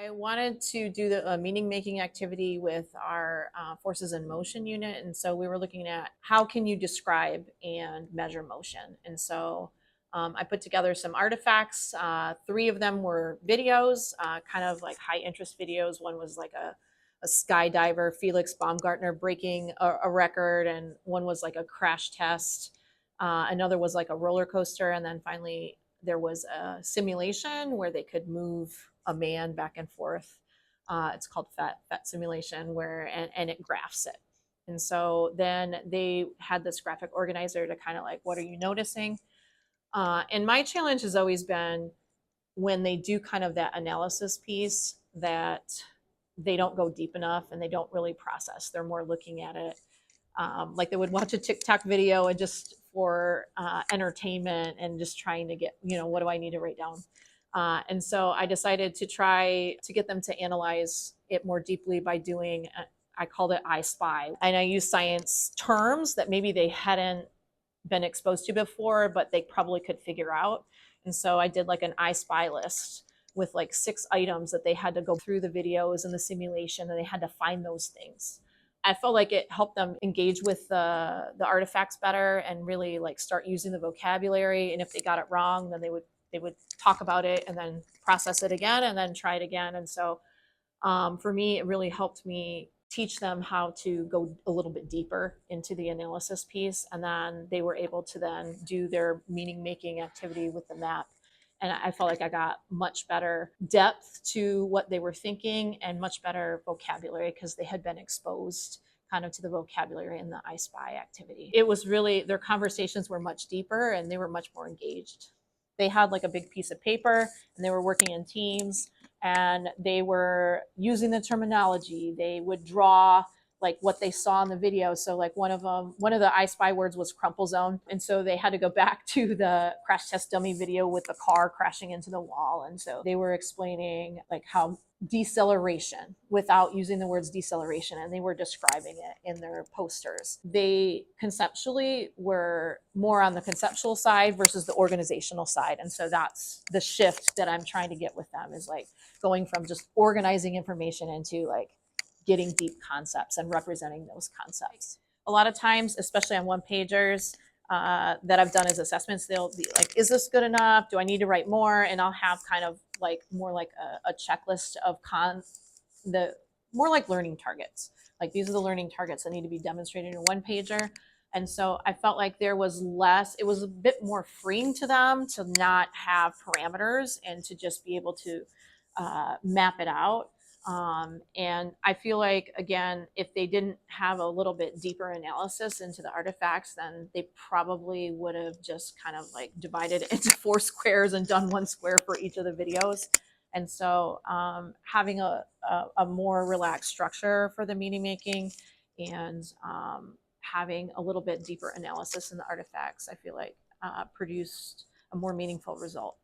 I wanted to do a meaning making activity with our forces in motion unit. And so we were looking at how can you describe and measure motion. And so I put together some artifacts. Three of them were videos, kind of like high interest videos. One was like a skydiver, Felix Baumgartner, breaking a record, and one was like a crash test. Another was like a roller coaster. And then finally, there was a simulation where they could move a man back and forth. It's called FET simulation, where and it graphs it. And so then they had this graphic organizer to kind of like, what are you noticing? And my challenge has always been when they do kind of that analysis piece that they don't go deep enough and they don't really process. They're more looking at it like they would watch a TikTok video and just for entertainment and just trying to get, what do I need to write down? And so I decided to try to get them to analyze it more deeply by doing, I called it I Spy. And I used science terms that maybe they hadn't been exposed to before, but they probably could figure out. And so I did like an I Spy list with like 6 items that they had to go through the videos and the simulation, and they had to find those things. I felt like it helped them engage with the artifacts better and really like start using the vocabulary. And if they got it wrong, then they would talk about it and then process it again and then try it again. And so for me, it really helped me teach them how to go a little bit deeper into the analysis piece. And then they were able to then do their meaning making activity with the map. And I felt like I got much better depth to what they were thinking and much better vocabulary because they had been exposed kind of to the vocabulary in the I Spy activity. It was really, their conversations were much deeper and they were much more engaged. They had like a big piece of paper and they were working in teams and they were using the terminology. They would draw like what they saw in the video. So like one of the I Spy words was crumple zone. And so they had to go back to the crash test dummy video with the car crashing into the wall. And so they were explaining like how deceleration without using the words deceleration, and they were describing it in their posters. They conceptually were more on the conceptual side versus the organizational side. And so that's the shift that I'm trying to get with them, is like going from just organizing information into like getting deep concepts and representing those concepts. A lot of times, especially on one pagers that I've done as assessments, they'll be like, is this good enough? Do I need to write more? And I'll have kind of like more like a checklist of more like learning targets. Like these are the learning targets that need to be demonstrated in one pager. And so I felt like there was less, it was a bit more freeing to them to not have parameters and to just be able to map it out. And I feel like, again, if they didn't have a little bit deeper analysis into the artifacts, then they probably would have just kind of like divided it into 4 squares and done 1 square for each of the videos. And so having a more relaxed structure for the meaning making and having a little bit deeper analysis in the artifacts, I feel like produced a more meaningful result.